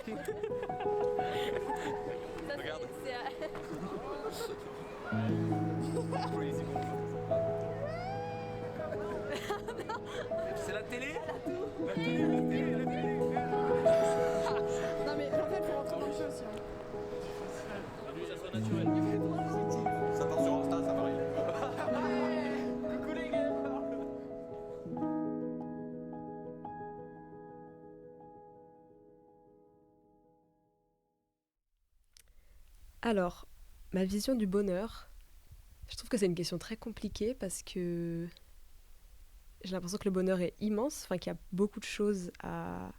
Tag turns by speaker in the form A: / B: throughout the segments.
A: Ça,
B: Regarde.
A: c'est
B: C'est la télé.
A: non mais en fait faut rentrer dans le jeu aussi.
B: Ça soit naturel.
C: Ça part sur Insta, ça varie.
B: Coucou les gars.
D: Alors, ma vision du bonheur, je trouve que c'est une question très compliquée parce que j'ai l'impression que le bonheur est immense, enfin qu'il y a beaucoup de choses à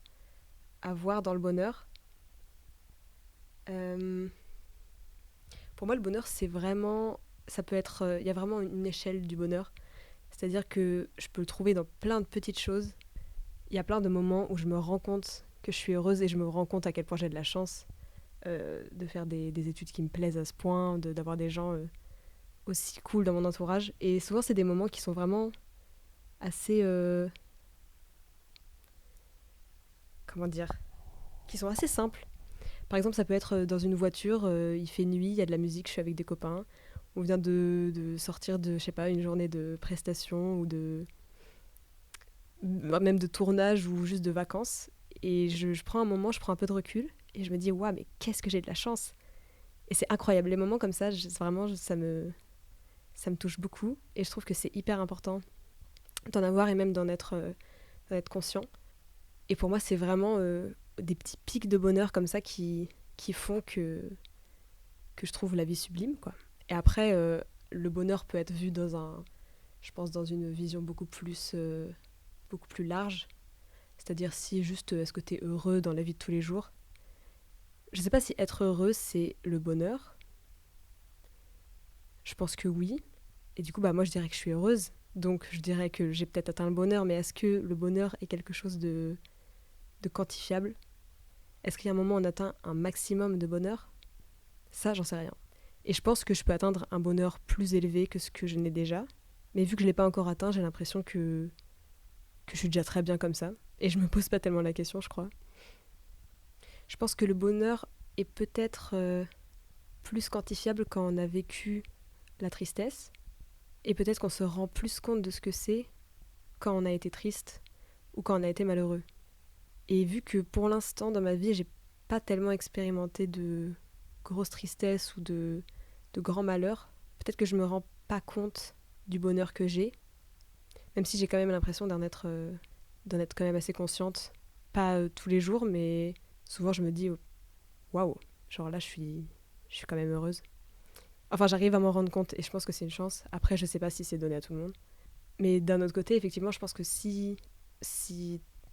D: voir dans le bonheur. Pour moi, le bonheur, c'est vraiment... Ça peut être... Il y a vraiment une échelle du bonheur. C'est-à-dire que je peux le trouver dans plein de petites choses. Il y a plein de moments où je me rends compte que je suis heureuse et je me rends compte à quel point j'ai de la chance de faire des études qui me plaisent à ce point, d'avoir des gens aussi cool dans mon entourage. Et souvent, c'est des moments qui sont vraiment assez... comment dire, qui sont assez simples. Par exemple, ça peut être dans une voiture, il fait nuit, il y a de la musique, je suis avec des copains. On vient de sortir de, je sais pas, une journée de prestation ou même de tournage ou juste de vacances. Et je prends un moment, je prends un peu de recul et je me dis, waouh, mais qu'est-ce que j'ai de la chance! Et c'est incroyable. Les moments comme ça, vraiment, ça me touche beaucoup. Et je trouve que c'est hyper important d'en avoir et même d'en être conscient. Et pour moi, c'est vraiment des petits pics de bonheur comme ça qui font que je trouve la vie sublime, quoi. Et après, le bonheur peut être vu je pense, dans une vision beaucoup plus large. C'est-à-dire si juste, est-ce que tu es heureux dans la vie de tous les jours? Je sais pas si être heureux, c'est le bonheur. Je pense que oui. Et du coup, moi, je dirais que je suis heureuse. Donc, je dirais que j'ai peut-être atteint le bonheur. Mais est-ce que le bonheur est quelque chose de quantifiable? Est-ce qu'il y a un moment où on atteint un maximum de bonheur? Ça, j'en sais rien. Et je pense que je peux atteindre un bonheur plus élevé que ce que je n'ai déjà. Mais vu que je ne l'ai pas encore atteint, j'ai l'impression que je suis déjà très bien comme ça. Et je me pose pas tellement la question, je crois. Je pense que le bonheur est peut-être plus quantifiable quand on a vécu la tristesse. Et peut-être qu'on se rend plus compte de ce que c'est quand on a été triste ou quand on a été malheureux. Et vu que pour l'instant, dans ma vie, j'ai pas tellement expérimenté de grosse tristesse ou de grands malheurs, peut-être que je me rends pas compte du bonheur que j'ai, même si j'ai quand même l'impression d'en être quand même assez consciente. Pas tous les jours, mais souvent je me dis waouh, genre là je suis quand même heureuse. Enfin, j'arrive à m'en rendre compte et je pense que c'est une chance. Après, je sais pas si c'est donné à tout le monde. Mais d'un autre côté, effectivement, je pense que si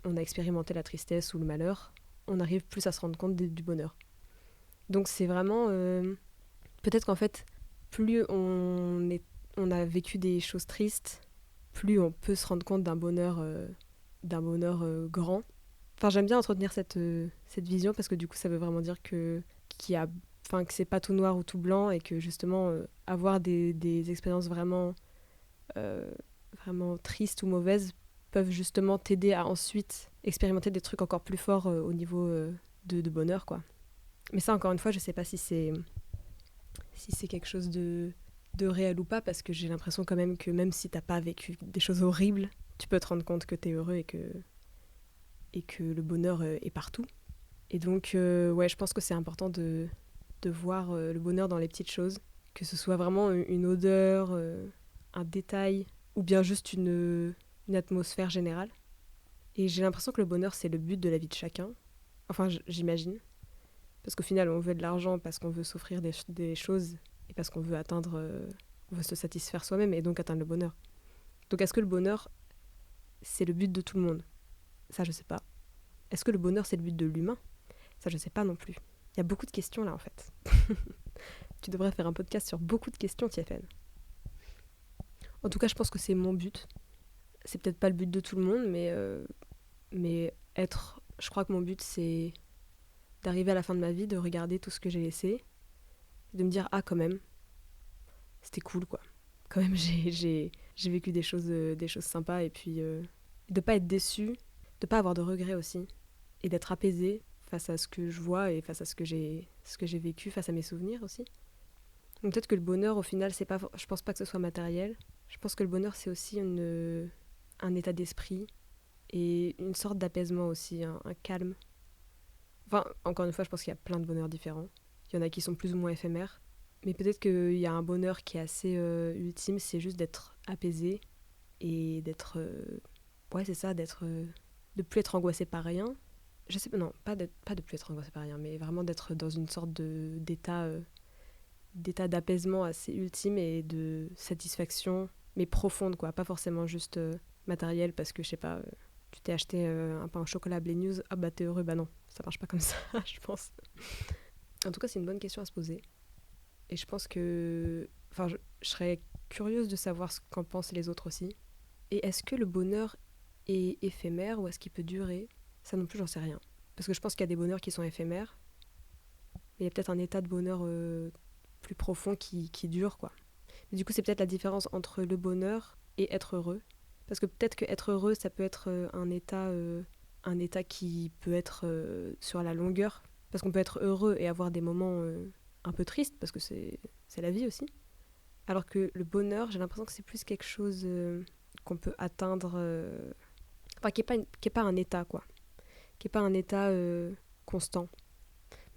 D: on a expérimenté la tristesse ou le malheur, on arrive plus à se rendre compte du bonheur. Donc c'est vraiment... peut-être qu'en fait, plus on a vécu des choses tristes, plus on peut se rendre compte d'un bonheur grand. Enfin, j'aime bien entretenir cette vision parce que du coup, ça veut vraiment dire que c'est pas tout noir ou tout blanc et que justement, avoir des expériences vraiment tristes ou mauvaises peuvent justement t'aider à ensuite expérimenter des trucs encore plus forts au niveau de bonheur, quoi. Mais ça, encore une fois, je sais pas si c'est quelque chose de réel ou pas, parce que j'ai l'impression quand même que même si t'as pas vécu des choses horribles, tu peux te rendre compte que t'es heureux et que le bonheur est partout. Et donc, ouais, je pense que c'est important de voir le bonheur dans les petites choses, que ce soit vraiment une odeur, un détail, ou bien juste une atmosphère générale. Et j'ai l'impression que le bonheur, c'est le but de la vie de chacun. Enfin, j'imagine. Parce qu'au final, on veut de l'argent parce qu'on veut s'offrir des choses et parce qu'on veut on veut se satisfaire soi-même et donc atteindre le bonheur. Donc est-ce que le bonheur, c'est le but de tout le monde? Ça, je sais pas. Est-ce que le bonheur, c'est le but de l'humain? Ça, je sais pas non plus. Il y a beaucoup de questions là, en fait. Tu devrais faire un podcast sur beaucoup de questions, TFN. En tout cas, je pense que c'est mon but. C'est peut-être pas le but de tout le monde, mais je crois que mon but, c'est d'arriver à la fin de ma vie, de regarder tout ce que j'ai laissé, de me dire, ah, quand même, c'était cool, quoi. Quand même, j'ai vécu des choses sympas, et puis de pas être déçu, de pas avoir de regrets aussi, et d'être apaisé face à ce que je vois et face à ce que j'ai vécu, face à mes souvenirs aussi. Donc peut-être que le bonheur, au final, c'est pas, je pense pas que ce soit matériel. Je pense que le bonheur, c'est aussi un état d'esprit et une sorte d'apaisement aussi, un calme. Enfin, encore une fois, je pense qu'il y a plein de bonheurs différents. Il y en a qui sont plus ou moins éphémères. Mais peut-être qu'il y a un bonheur qui est assez ultime, c'est juste d'être apaisé et d'être... ouais, c'est ça, de plus être angoissé par rien. Je sais pas, non, pas de plus être angoissé par rien, mais vraiment d'être dans une sorte d'état d'apaisement assez ultime et de satisfaction, mais profonde, quoi. Pas forcément juste matériel, parce que, je sais pas, tu t'es acheté un pain au chocolat Blé News, ah bah t'es heureux, bah non, ça marche pas comme ça, je pense. En tout cas, c'est une bonne question à se poser. Et je pense que... Enfin, je serais curieuse de savoir ce qu'en pensent les autres aussi. Et est-ce que le bonheur est éphémère ou est-ce qu'il peut durer ? Ça non plus, j'en sais rien. Parce que je pense qu'il y a des bonheurs qui sont éphémères. Mais il y a peut-être un état de bonheur plus profond qui dure, quoi. Mais du coup, c'est peut-être la différence entre le bonheur et être heureux. Parce que peut-être que être heureux, ça peut être un état qui peut être sur la longueur. Parce qu'on peut être heureux et avoir des moments un peu tristes, parce que c'est la vie aussi. Alors que le bonheur, j'ai l'impression que c'est plus quelque chose qu'on peut atteindre... Enfin, qui est pas un état, quoi. Qui est pas un état constant.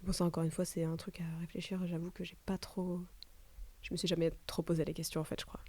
D: Bon, ça, encore une fois, c'est un truc à réfléchir. J'avoue que j'ai pas trop... Je me suis jamais trop posé la question, en fait, je crois.